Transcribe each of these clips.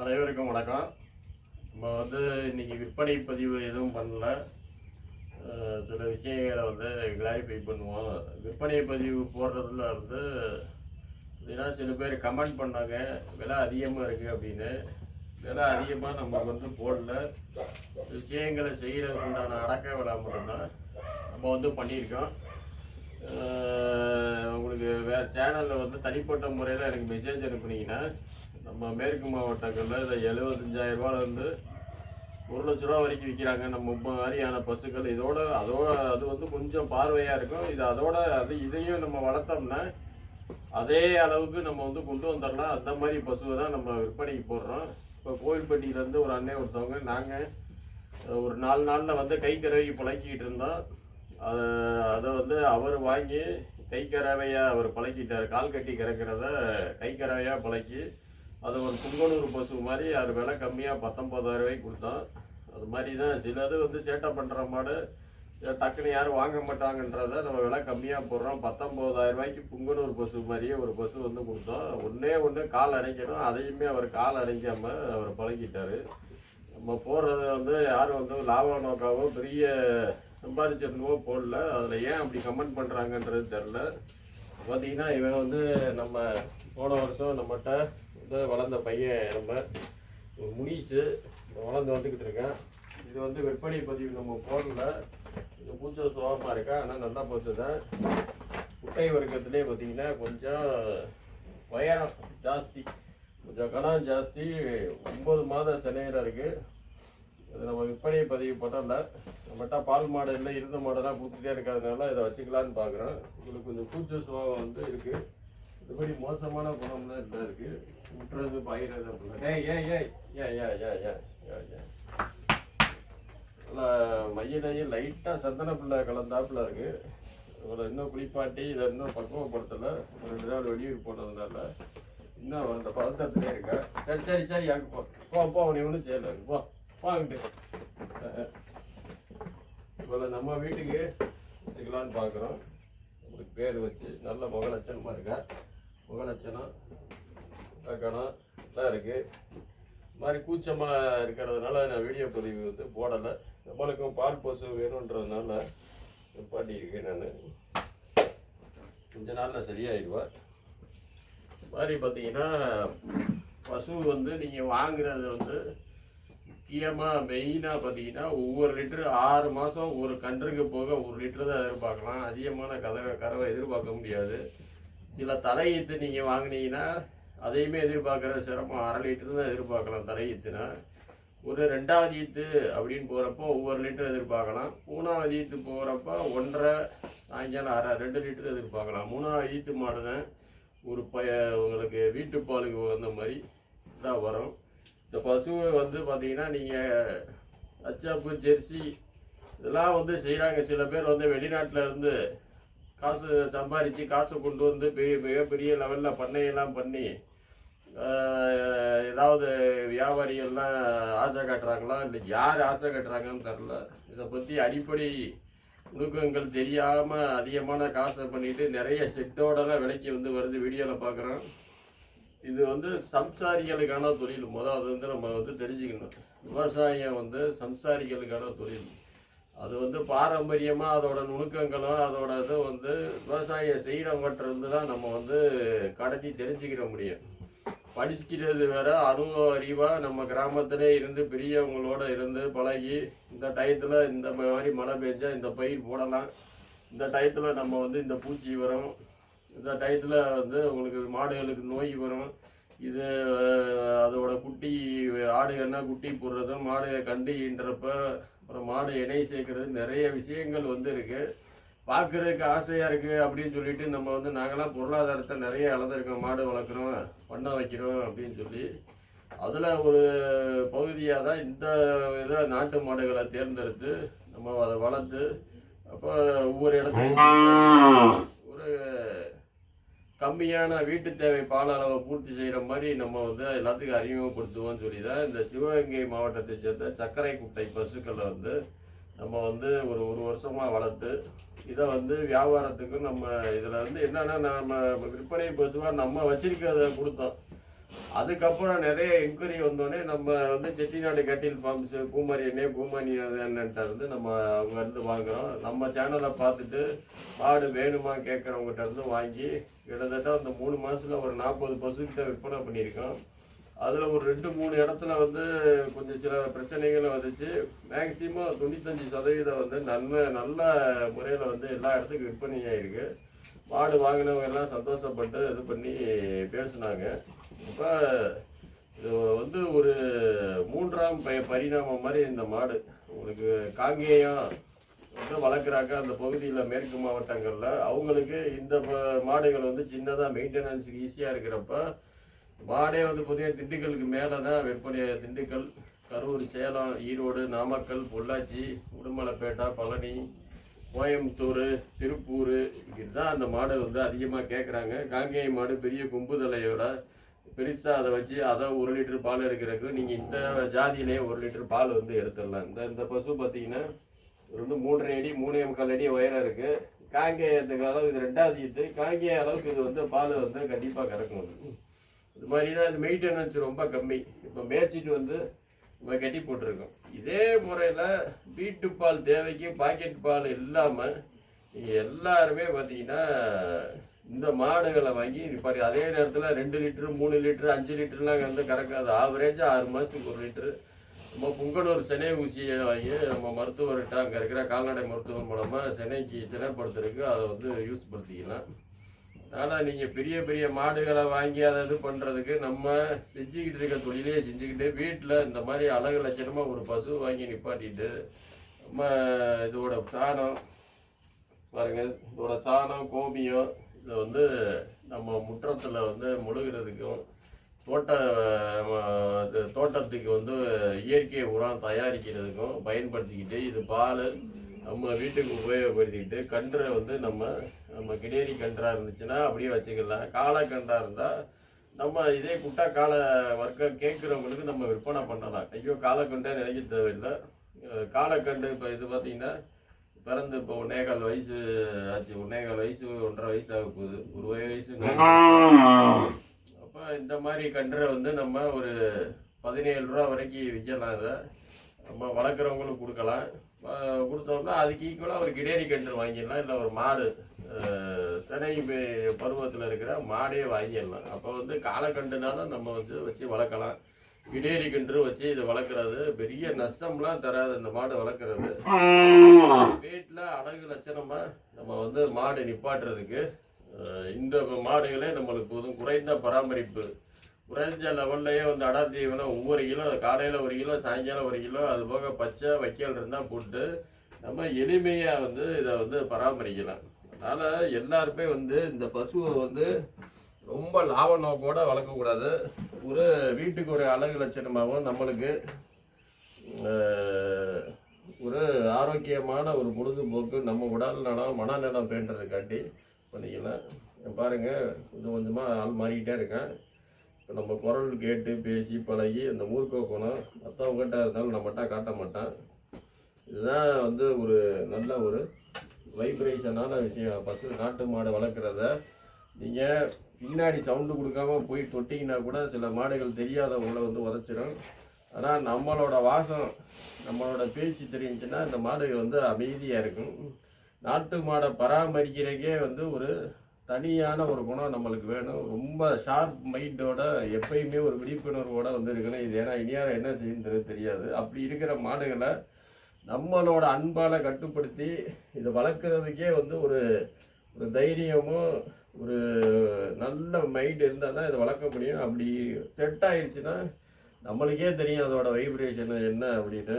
அனைவருக்கும் வணக்கம். நம்ம இன்னைக்கு விற்பனை பதிவு எதுவும் பண்ணல. சில விஷயங்களை கிளாரிஃபை பண்ணுவோம். விற்பனை பதிவு போடுறதுல ஏன்னா சில பேர் கமெண்ட் பண்ணாங்க விலை அதிகமாக இருக்குது அப்படின்னு. விலை அதிகமாக நம்ம போடல. விஷயங்களை செய்கிறதுக்கு உண்டான அடக்க விலை மட்டும்தான் நம்ம பண்ணியிருக்கோம். உங்களுக்கு வேறு சேனலில் தனிப்பட்ட முறையில் எனக்கு மெசேஜ் அனுப்புனீங்கன்னா நம்ம மேற்கு மாவட்டங்களில் இதை 75,000 ரூபாயிலேருந்து 1 லட்ச ரூபா வரைக்கும் விற்கிறாங்க. நம்ம மாதிரியான பசுக்கள் அது கொஞ்சம் பார்வையாக இருக்கும். இதையும் நம்ம வளர்த்தோம்னா அதே அளவுக்கு நம்ம கொண்டு வந்துடலாம். அந்த மாதிரி பசுவை தான் நம்ம விற்பனைக்கு போடுறோம். இப்போ கோவில்பட்டியிலேருந்து ஒரு அண்ணன் ஒருத்தவங்க நாங்கள் ஒரு 4 நாளில் கை கறவைக்கு பழக்கிக்கிட்டு இருந்தோம். அதை அவர் வாங்கி கை கறவையாக அவர் பழக்கிட்டார். கால் கட்டி கறக்கிறத கை கறவையாக பழக்கி அது ஒரு புங்கனூர் பசு மாதிரி அது விலை கம்மியாக 19,000 ரூபாய்க்கு கொடுத்தோம். அது மாதிரி தான் சிலது சேட்டை பண்ணுற மாடு டக்குன்னு யாரும் வாங்க மாட்டாங்கன்றதை நம்ம விலை கம்மியாக போடுறோம். 19,000 ரூபாய்க்கு புங்கனூர் பசு மாதிரியே ஒரு பசு கொடுத்தோம். ஒன்று கால் அரைக்கணும். அதையுமே அவர் கால் அரைக்காமல் அவர் பழகிட்டார். நம்ம போடுறது யாரும் லாப நோக்காவோ பெரிய சம்பாதிச்சிருந்தவோ போடல. அதில் ஏன் அப்படி கமெண்ட் பண்ணுறாங்கன்றது தெரில. பார்த்திங்கன்னா இவன் நம்ம போன வருஷம் நம்மகிட்ட வளர்ந்த பையன் நம்ம முடிச்சு வளர்ந்து வந்துக்கிட்டு இருக்கேன். இது விற்பனை பதிவு நம்ம போடல. இது பூச்ச சுவாபமாக இருக்கா. ஆனால் நல்லா போச்சு தான். குட்டை வர்க்கத்திலே பார்த்திங்கன்னா கொஞ்சம் உயரம் ஜாஸ்தி, கொஞ்சம் கணம் ஜாஸ்தி, 9 மாத சினையில் இருக்குது. இது நம்ம விற்பனை பதிவு பண்ணல. நம்மகிட்ட பால் மாடு இல்லை, இருந்த மாடெல்லாம் கொடுத்துட்டே இருக்கிறதுனால இதை வச்சுக்கலான்னு பார்க்குறோம். உங்களுக்கு கொஞ்சம் பூச்ச சுவாபம் இருக்குது. இதுபடி மோசமான குணம்லாம் இல்லை இருக்குது. விட்டுறது பயிறது அப்படின்னா நல்லா மையனையும் லைட்டாக சந்தன பிள்ளை கலந்தாப்புல இருக்குது. இவரை இன்னும் குளிப்பாட்டி இதை இன்னும் பக்குவப்படுத்தலை. 2 நாள் வெளியூர் போனதுனால இன்னும் அந்த பதட்டத்திலே இருக்கா. சரி அங்கே போ அவனை ஒன்றும் செய்யலை. வாங்கிட்டு இவளை நம்ம வீட்டுக்கு வச்சுக்கலான்னு பார்க்குறோம். உங்களுக்கு பேர் வச்சு நல்ல முகலட்சணமாக இருக்கா. முகலட்சணம் கணம் எல்லாம் இருக்குது. இது மாதிரி கூச்சமாக இருக்கிறதுனால நான் வீடியோ பதிவு போடலை. நம்மளுக்கும் பால் பசு வேணுன்றதுனால பாட்டியிருக்கேன். நான் கொஞ்ச நாளில் சரியாயிடுவேன். இது மாதிரி பார்த்தீங்கன்னா பசு நீங்கள் வாங்குறது முக்கியமாக மெயினாக பார்த்தீங்கன்னா ஒவ்வொரு லிட்டரு 6 மாதம் ஒரு கன்றுக்கு போக 1 லிட்டரு தான் எதிர்பார்க்கலாம். அதிகமான கறவை எதிர்பார்க்க முடியாது. சில தலையீத்து நீங்கள் வாங்கினீங்கன்னா அதையுமே எதிர்பார்க்குற சிரமம். 1/2 லிட்டரு தான் எதிர்பார்க்கலாம். தலையீத்துனா ஒரு 2வது ஈத்து அப்படின்னு போகிறப்போ ஒவ்வொரு லிட்டர் எதிர்பார்க்கலாம். 3வது ஈத்து போகிறப்போ 1.5, சாயங்காலம் 1/2, 2 லிட்டர் எதிர்பார்க்கலாம். 3வது ஈத்து மாடு தான் ஒரு உங்களுக்கு வீட்டு பாலுக்கு வந்த மாதிரி தான் வரும். இந்த பசுவை பார்த்தீங்கன்னா நீங்கள் அச்சாப்பு ஜெர்சி இதெல்லாம் செய்கிறாங்க. சில பேர் வெளிநாட்டில் இருந்து காசு சம்பாதிச்சு காசை கொண்டு மிகப்பெரிய லெவலில் பண்ணையெல்லாம் பண்ணி ஏதாவது வியாபாரிகள்லாம் ஆசை காட்டுறாங்களா இல்லை யார் ஆசை காட்டுறாங்கன்னு தெரில. இதை பற்றி அடிப்படை நுணுக்கங்கள் தெரியாமல் அதிகமான காசை பண்ணிவிட்டு நிறைய செட்டோடலாம் விலைக்கு வருது. வீடியோவில் பார்க்குறோம். இது சம்சாரிகளுக்கான தொழில். அது நம்ம தெரிஞ்சுக்கணும். விவசாயம் சம்சாரிகளுக்கான தொழில். அது பாரம்பரியமாக அதோட நுணுக்கங்களும் அதோட விவசாயம் செய்கிறவங்கிட்ட தான் நம்ம கடத்தி தெரிஞ்சுக்கிற முடியும். படிக்கிறது வேற, அனுபவ அறிவாக நம்ம கிராமத்திலே இருந்து பெரியவங்களோட இருந்து பழகி இந்த டயத்தில் இந்த மாதிரி மழை பெஞ்சா இந்த பயிர் போடலாம், இந்த டயத்தில் நம்ம இந்த பூச்சி வரும், இந்த டயத்தில் உங்களுக்கு மாடுகளுக்கு நோய் வரும், இது அதோட குட்டி ஆடுகள்னா குட்டி போடுறதும் மாடு கண்டின்றப்ப அப்புறம் மாடு இணை சேர்க்கறது நிறைய விஷயங்கள் இருக்குது. பார்க்குறதுக்கு ஆசையாக இருக்குது அப்படின்னு சொல்லிட்டு நம்ம நாங்களாம் பொருளாதாரத்தை நிறைய இழந்திருக்கோம். மாடு வளர்க்குறோம், பண்ணை வைக்கிறோம் அப்படின்னு சொல்லி அதில் ஒரு பகுதியாக தான் இந்த இதை நாட்டு மாடுகளை தேர்ந்தெடுத்து நம்ம அதை வளர்த்து அப்போ ஒவ்வொரு இடத்துலையும் ஒரு கம்மியான வீட்டு தேவை பால் அளவை பூர்த்தி செய்கிற மாதிரி நம்ம எல்லாத்துக்கும் அறிமுகப்படுத்துவோம்னு சொல்லி தான் இந்த சிவகங்கை மாவட்டத்தை சேர்ந்த சர்க்கரை குட்டை பசுக்களை நம்ம ஒரு 1 வருஷமாக வளர்த்து இதை வியாபாரத்துக்கு நம்ம இதில் என்னென்னா நம்ம விற்பனை பசுவாக நம்ம வச்சிருக்கிறத கொடுத்தோம். அதுக்கப்புறம் நிறைய என்கொயரி வந்தோடனே நம்ம வந்து செட்டிநாடு கேட்டில் ஃபார்ம்ஸ் பூமாரி எண்ணெய் பூமாரி எண்ணெய்ட்ட இருந்து நம்ம அவங்க இருந்து வாங்குறோம். நம்ம சேனலை பார்த்துட்டு மாடு வேணுமா கேட்குறவங்ககிட்ட இருந்து வாங்கி கிட்டத்தட்ட அந்த 3 மாதத்தில் ஒரு 40 பசுக்கிட்ட விற்பனை பண்ணியிருக்கோம். அதில் ஒரு 2-3 இடத்துல வந்து கொஞ்சம் சில பிரச்சனைகளும் வந்துச்சு. மேக்சிமம் 95% வந்து நல்ல முறையில் வந்து எல்லா இடத்துக்கும் விற்பனை ஆகிருக்கு. மாடு வாங்கினவங்க எல்லாம் சந்தோஷப்பட்டு இது பண்ணி பேசுனாங்க. இப்போ இது வந்து ஒரு 3ஆம் பரிணாமம் மாதிரி இந்த மாடு உங்களுக்கு காங்கேயம் வந்து வளர்க்குறாங்க அந்த பகுதியில் மேற்கு மாவட்டங்களில். அவங்களுக்கு இந்த மாடுகள் வந்து சின்னதாக மெயின்டெனன்ஸுக்கு ஈஸியாக இருக்கிறப்ப மாடே வந்து புதிய திண்டுக்கலுக்கு மேலே தான் விற்பனை. திண்டுக்கல், கரூர், சேலம், ஈரோடு, நாமக்கல், பொள்ளாச்சி, உடுமலைப்பேட்டை, பழனி, கோயம்புத்தூர், திருப்பூர் இதுதான் அந்த மாடு வந்து அதிகமாக கேட்குறாங்க. காங்கேய மாடு பெரிய கொம்பு தலையோட பெருசாக அதை வச்சு அதை 1 லிட்டர் பால் எடுக்கிறதுக்கு நீங்கள் இந்த ஜாதியிலே 1 லிட்டர் பால் வந்து எடுத்துடலாம். இந்த பசு பார்த்தீங்கன்னா இது வந்து 3.5 அடி 3.25 அடி உயரம் இருக்குது. காங்கேயத்துக்கு அளவு இது 2வது ஈத்து. காங்கேய அளவுக்கு இது வந்து பால் வந்து கண்டிப்பாக கறக்கும். இது மாதிரி தான் இது மெயின்டெனன்ஸ் ரொம்ப கம்மி. இப்போ மேய்ச்சிட்டு வந்து நம்ம கட்டி போட்டிருக்கோம். இதே முறையில் வீட்டு பால் தேவைக்கு பாக்கெட் பால் இல்லாமல் நீங்கள் எல்லாருமே பார்த்தீங்கன்னா இந்த மாடுகளை வாங்கி நிப்பாடி அதே நேரத்தில் 2 லிட்டரு 3 லிட்டரு 5 லிட்டருலாம் வந்து கறக்காது. ஆவரேஜாக 6 மாதத்துக்கு 1 லிட்டரு நம்ம புங்கனூர் செனை ஊசியை வாங்கி நம்ம மருத்துவர்கிட்ட அங்கே இருக்கிற கால்நடை மருத்துவம் மூலமாக செனைக்கு சினைப்படுத்துறதுக்கு அதை வந்து யூஸ் படுத்திக்கலாம். அதனால் நீங்கள் பெரிய பெரிய மாடுகளை வாங்கி அதை இது பண்ணுறதுக்கு நம்ம செஞ்சுக்கிட்டு இருக்க தொழிலே செஞ்சுக்கிட்டு வீட்டில் இந்த மாதிரி அழகு லட்சணமாக ஒரு பசு வாங்கி நிப்பாட்டிட்டு நம்ம இதோட சாணம் பாருங்கள், இதோட சாணம் கோமியம் இதை வந்து நம்ம முற்றத்தில் வந்து முழுகிறதுக்கும் தோட்டத்துக்கு வந்து இயற்கை உரம் தயாரிக்கிறதுக்கும் பயன்படுத்திக்கிட்டு இது பால் நம்ம வீட்டுக்கு உபயோகப்படுத்திக்கிட்டு கன்றை வந்து நம்ம கிடேரி கன்றாக இருந்துச்சுன்னா அப்படியே வச்சுக்கலாம். காளைக்கன்றாக இருந்தால் நம்ம இதே குட்டா காளை வர்க்கம் கேட்குறவங்களுக்கு நம்ம விற்பனை பண்ணலாம். ஐயோ காளைக்கன்றே நினைக்க தேவையில்லை. காளைக்கன்று இப்போ இது பார்த்திங்கன்னா பிறந்து இப்போ 1.25 வயசு ஆச்சு. 1.25 வயசு 1.5 வயசு ஆக போகுது. 1 வயசு. அப்போ இந்த மாதிரி கன்றை வந்து நம்ம ஒரு 17 ரூபா வரைக்கும் விற்கலாம். அதை நம்ம வளர்க்குறவங்களுக்கு கொடுக்கலாம். கொடுத்தோம்னா அதுக்கு ஈக்குவலாக ஒரு கிடேரி கன்று வாங்கிடலாம். இல்லை ஒரு மாடு சினை பருவத்தில் இருக்கிற மாடே வாங்கிடலாம். அப்போ வந்து காளைக்கன்றுனால நம்ம வந்து வச்சு வளர்க்கலாம். கிடேரி கன்று வச்சு இதை வளர்க்குறது பெரிய நஷ்டம்லாம் தராது. இந்த மாடு வளர்க்குறது வீட்டில் அழகு லட்சணமாக நம்ம வந்து மாடு நிப்பாட்டுறதுக்கு இந்த மாடுகளே நம்மளுக்கு போதும். குறைந்த பராமரிப்பு, குறைஞ்ச லெவல்லையே வந்து அடாத்தீவனம் ஒவ்வொரு கிலோ காலையில் 1 கிலோ சாயங்காலம் 1 கிலோ அது போக பச்சை வைக்கல் இருந்தால் போட்டு நம்ம எளிமையாக வந்து இதை வந்து பராமரிக்கலாம். அதனால் எல்லாருமே வந்து இந்த பசுவை வந்து ரொம்ப லாப நோக்கோட வளர்க்கக்கூடாது. ஒரு வீட்டுக்கு ஒரு அழகு லட்சணமாகவும் நம்மளுக்கு ஒரு ஆரோக்கியமான ஒரு பொழுதுபோக்கு நம்ம உடல் நலம் மனநலம் பேணுறதுக்காண்டி பண்ணிக்கலாம். பாருங்கள் கொஞ்சம் கொஞ்சமாக ஆள் மாறிக்கிட்டே இருக்கேன். இப்போ நம்ம குரல் கேட்டு பேசி பழகி அந்த மூர்க்க குணம் மற்றவங்ககிட்ட இருந்தாலும் நம்மகிட்ட காட்ட மாட்டான். இதுதான் வந்து ஒரு நல்ல ஒரு வைப்ரேஷனான விஷயம். பசு நாட்டு மாடு வளர்க்குறத நீங்கள் பின்னாடி சவுண்டு கொடுக்காம போய் தொட்டிங்கன்னா கூட சில மாடுகள் தெரியாதவங்கள வந்து உதச்சிடும். ஆனால் நம்மளோட வாசம் நம்மளோட பேச்சு தெரிஞ்சுன்னா இந்த மாடுகள் வந்து அமைதியாக இருக்கும். நாட்டு மாடை பராமரிக்கிறதுக்கே வந்து ஒரு தனியான ஒரு குணம் நம்மளுக்கு வேணும். ரொம்ப ஷார்ப் மைண்டோட எப்பயுமே ஒரு விழிப்புணர்வோடு வந்து இருக்கணும். இது ஏன்னா இனியாரம் என்ன செய்யுன்றது தெரியாது. அப்படி இருக்கிற மாடுகளை நம்மளோட அன்பால் கட்டுப்படுத்தி இதை வளர்க்குறதுக்கே வந்து ஒரு தைரியமும் ஒரு நல்ல மைண்ட் இருந்தால் தான் இதை வளர்க்க முடியும். அப்படி செட் ஆயிடுச்சுன்னா நம்மளுக்கே தெரியும் அதோட வைப்ரேஷன் என்ன அப்படின்னு.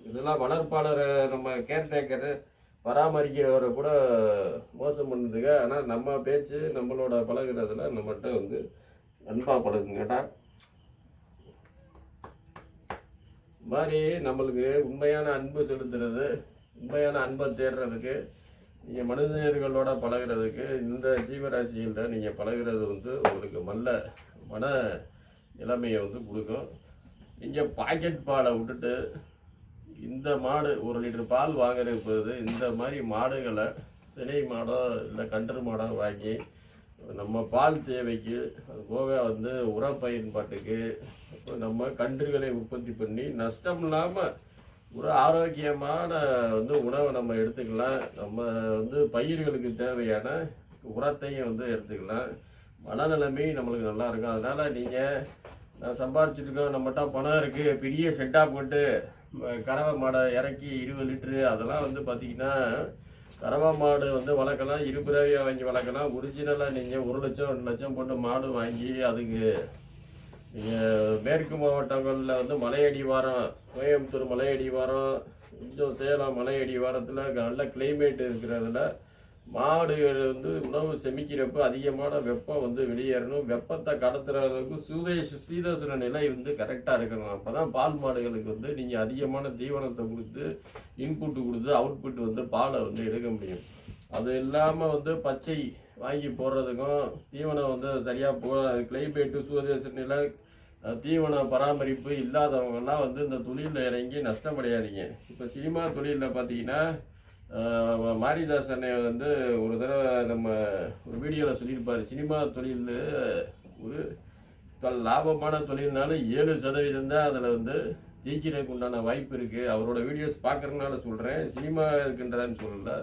இதெல்லாம் வளர்ப்பாளரை நம்ம கேர்டேக்கரு பராமரிக்கிறவரை கூட மோசம் பண்ணுதுங்க. ஆனால் நம்ம பேச்சு நம்மளோட பழகுறதுல நம்மகிட்ட வந்து அன்பாக பழகுங்கடா. மாதிரி நம்மளுக்கு உண்மையான அன்பு செலுத்துறது, உண்மையான அன்பை தேடுறதுக்கு நீங்கள் மனிதர்களோட பழகிறதுக்கு இந்த ஜீவராசிகளில் நீங்கள் பழகிறது வந்து உங்களுக்கு நல்ல மன நிலைமையை வந்து கொடுக்கும். நீங்கள் பாக்கெட் பாலை விட்டுட்டு இந்த மாடு 1 லிட்டர் பால் வாங்குறது போது இந்த மாதிரி மாடுகளை சினை மாடோ இல்லை கன்று மாடோ வாங்கி நம்ம பால் தேவைக்கு, அது போக வந்து உர பயன்பாட்டுக்கு, அப்புறம் நம்ம கன்றுகளை உற்பத்தி பண்ணி நஷ்டம் இல்லாமல் ஒரு ஆரோக்கியமான வந்து உணவை நம்ம எடுத்துக்கலாம். நம்ம வந்து பயிர்களுக்கு தேவையான உரத்தையும் வந்து எடுத்துக்கலாம். மனநிலைமை நம்மளுக்கு நல்லா இருக்கும். அதனால் நீங்கள் நான் சம்பாரிச்சுருக்கோம், நம்மகிட்ட பணம் இருக்குது, பெரிய செட்டாக போட்டு கறவை மாடை இறக்கி 20 லிட்ரு அதெல்லாம் வந்து பார்த்திங்கன்னா கறவை மாடு வந்து வளர்க்கலாம், இருபிறவியாக வாங்கி வளர்க்கலாம். ஒரிஜினலாக நீங்கள் 1 லட்சம் 2 லட்சம் போட்டு மாடு வாங்கி அதுக்கு நீங்கள் மேற்கு மாவட்டங்களில் வந்து மலையடிவாரம், கோயம்புத்தூர் மலையடிவாரம், கொஞ்சம் சேலம் மலையடிவாரத்தில் நல்ல கிளைமேட் இருக்கிறதுல மாடுகள் வந்து உணவு செமிக்கிறப்ப அதிகமான வெப்பம் வந்து வெளியேறணும். வெப்பத்தை கடத்துகிற அளவுக்கு சீதோஷண நிலை வந்து கரெக்டாக இருக்கணும். அப்போ தான் பால் மாடுகளுக்கு வந்து நீங்கள் அதிகமான தீவனத்தை கொடுத்து இன்புட்டு கொடுத்து அவுட்புட் வந்து பாலை வந்து எடுக்க முடியும். அது இல்லாமல் வந்து பச்சை வாங்கி போடுறதுக்கும் தீவனம் வந்து சரியாக கிளைமேட்டு சீதோஷண நிலை தீவன பராமரிப்பு இல்லாதவங்கெல்லாம் வந்து இந்த தொழிலில் இறங்கி நஷ்டமடையாதீங்க. இப்போ சினிமா தொழிலில் பார்த்தீங்கன்னா மாரிதாசனை வந்து ஒரு தடவை நம்ம ஒரு வீடியோவில் சொல்லியிருப்பார். சினிமா தொழில் ஒரு லாபமான தொழில்னாலும் 7% தான் அதில் வந்து ஜெயிக்கிறதுக்கு உண்டான வாய்ப்பு இருக்குது. அவரோட வீடியோஸ் பார்க்குறதுனால சொல்கிறேன், சினிமா இருக்குன்றான்னு சொல்லலை.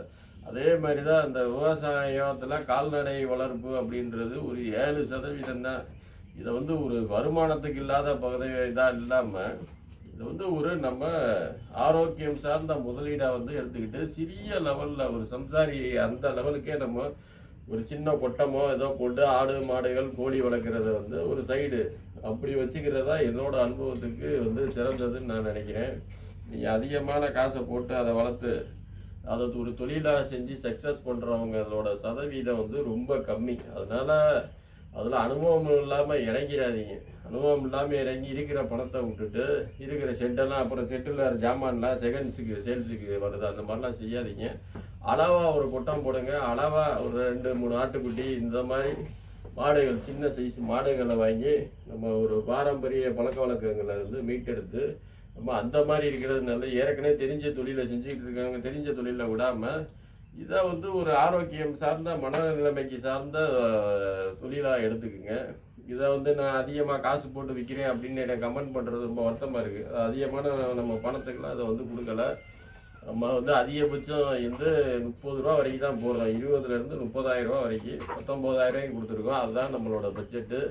அதே மாதிரி தான் அந்த விவசாயத்தில் கால்நடை வளர்ப்பு அப்படின்றது ஒரு 7% தான். இதை வந்து ஒரு வருமானத்துக்கு இல்லாத பகுதி இதாக இல்லாமல் இது வந்து ஒரு நம்ம ஆரோக்கியம் சார்ந்த முதலீடாக வந்து எடுத்துக்கிட்டு சிறிய லெவலில் ஒரு சம்சாரி அந்த லெவலுக்கே நம்ம ஒரு சின்ன கொட்டமோ ஏதோ போட்டு ஆடு மாடுகள் கோழி வளர்க்குறத வந்து ஒரு சைடு அப்படி வச்சுக்கிறதா என்னோட அனுபவத்துக்கு வந்து சிறந்ததுன்னு நான் நினைக்கிறேன். நீங்கள் அதிகமான காசை போட்டு அதை வளர்த்து அதை ஒரு தொழிலாக செஞ்சு சக்ஸஸ் பண்ணுறவங்க அதோட சதவீதம் வந்து ரொம்ப கம்மி. அதனால் அதில் அனுபவம் இல்லாமல் இறங்கிறாதீங்க. அனுபவம் இல்லாமல் இறங்கி இருக்கிற பணத்தை விட்டுட்டு இருக்கிற செட்டெல்லாம் அப்புறம் செட்டில் ஜாமான்லாம் செகண்ட்ஸுக்கு சேல்ஸுக்கு வருது, அந்த மாதிரிலாம் செய்யாதீங்க. அளவாக ஒரு கொட்டம் போடுங்க. அளவாக ஒரு 2-3 ஆட்டுக்குட்டி இந்த மாதிரி மாடுகள், சின்ன சைஸ் மாடுகளை வாங்கி நம்ம ஒரு பாரம்பரிய பழக்க வழக்கங்களை வந்து மீட்டெடுத்து நம்ம அந்த மாதிரி இருக்கிறது நல்லது. ஏற்கனவே தெரிஞ்ச தொழிலை செஞ்சுக்கிட்டு இருக்காங்க, தெரிஞ்ச தொழிலை விடாமல் இதை வந்து ஒரு ஆரோக்கியம் சார்ந்த மனநிலைமைக்கு சார்ந்த தொழிலாக எடுத்துக்குங்க. இதை வந்து நான் அதிகமாக காசு போட்டு விற்கிறேன் அப்படின்னு எனக்கு கமெண்ட் பண்ணுறது ரொம்ப வருத்தமாக இருக்குது. அதிகமான நம்ம பணத்துக்கெலாம் அதை வந்து கொடுக்கல. நம்ம வந்து அதிகபட்சம் வந்து 30 ரூபா வரைக்கும் தான் போடுறோம். 20,000 30,000 ரூபா வரைக்கும் 19,000 கொடுத்துருக்கோம். அதுதான் நம்மளோட பட்ஜெட்டு.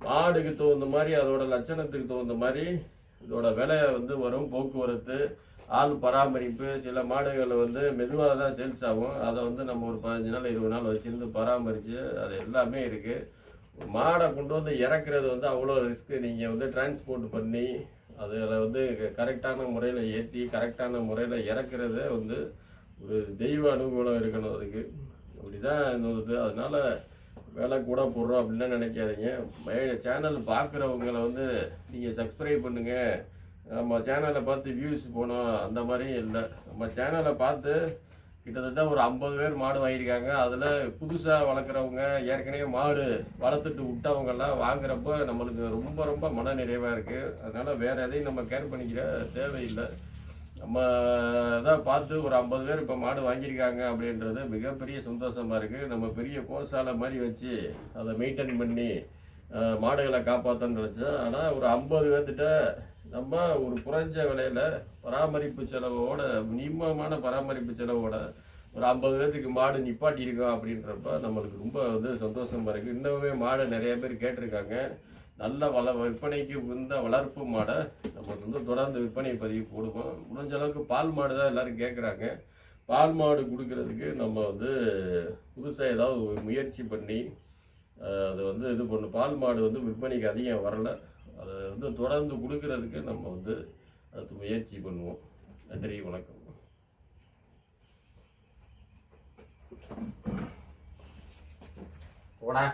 மாடுக்கு தகுந்த மாதிரி அதோட லட்சணத்துக்கு தகுந்த மாதிரி இதோட விலை வந்து வரும். போக்குவரத்து, ஆள் பராமரிப்பு, சில மாடுகளை வந்து மெதுவாக தான் சேல்ஸ் ஆகும். அதை வந்து நம்ம ஒரு 15 நாள் 20 நாள் வச்சுருந்து பராமரித்து அது எல்லாமே இருக்குது. மாடை கொண்டு வந்து இறக்குறது வந்து அவ்வளோ ரிஸ்க்கு. நீங்கள் வந்து டிரான்ஸ்போர்ட் பண்ணி அதில் வந்து கரெக்டான முறையில் ஏற்றி கரெக்டான முறையில் இறக்குறத வந்து ஒரு தெய்வ அனுகூலம் இருக்கணும் அதுக்கு. அப்படி தான் இது. அதனால் வேலை கூட போடுறோம் அப்படின்லாம் நினைக்காதீங்க. சேனல் பார்க்குறவங்களை வந்து நீங்கள் சப்ஸ்கிரைப் பண்ணுங்கள், நம்ம சேனலை பார்த்து வியூஸ் போகணும் அந்த மாதிரியும் இல்லை. நம்ம சேனலை பார்த்து கிட்டத்தட்ட ஒரு 50 பேர் மாடு வாங்கியிருக்காங்க. அதில் புதுசாக வளர்க்குறவங்க, ஏற்கனவே மாடு வளர்த்துட்டு விட்டவங்கெல்லாம் வாங்குறப்போ நம்மளுக்கு ரொம்ப ரொம்ப மன நிறைவாக இருக்குது. அதனால் வேறு எதையும் நம்ம கேர் பண்ணிக்கிற தேவையில்லை. நம்ம தான் பார்த்து ஒரு 50 பேர் இப்போ மாடு வாங்கியிருக்காங்க அப்படின்றது மிகப்பெரிய சந்தோஷமாக இருக்குது. நம்ம பெரிய கோசாலை மாதிரி வச்சு அதை மெயின்டைன் பண்ணி மாடுகளை காப்பாற்றணும்னு நினச்சோம். ஆனால் ஒரு 50 பேர்த்திட்ட நம்ம ஒரு குறைஞ்ச விலையில் பராமரிப்பு செலவோட, மினிமமான பராமரிப்பு செலவோட ஒரு 50 பேர்த்துக்கு மாடு நிப்பாட்டியிருக்கோம் அப்படின்றப்ப நம்மளுக்கு ரொம்ப வந்து சந்தோஷமாக இருக்குது. இன்னுமே மாடை நிறைய பேர் கேட்டிருக்காங்க. நல்ல விற்பனைக்கு இந்த வளர்ப்பு மாடை நம்ம வந்து தொடர்ந்து விற்பனை பதிவு போடுவோம். முடிஞ்ச அளவுக்கு பால் மாடு தான் எல்லோரும் கேட்குறாங்க. பால் மாடு கொடுக்கறதுக்கு நம்ம வந்து புதுசாக ஏதாவது ஒரு முயற்சி பண்ணி அதை வந்து இது பண்ணணும். பால் மாடு வந்து விற்பனைக்கு அதிகம் வரலை. அதை வந்து தொடர்ந்து கொடுக்கறதுக்கு நம்ம வந்து அதுக்கு முயற்சி பண்ணுவோம். நன்றி, வணக்கம். போடா.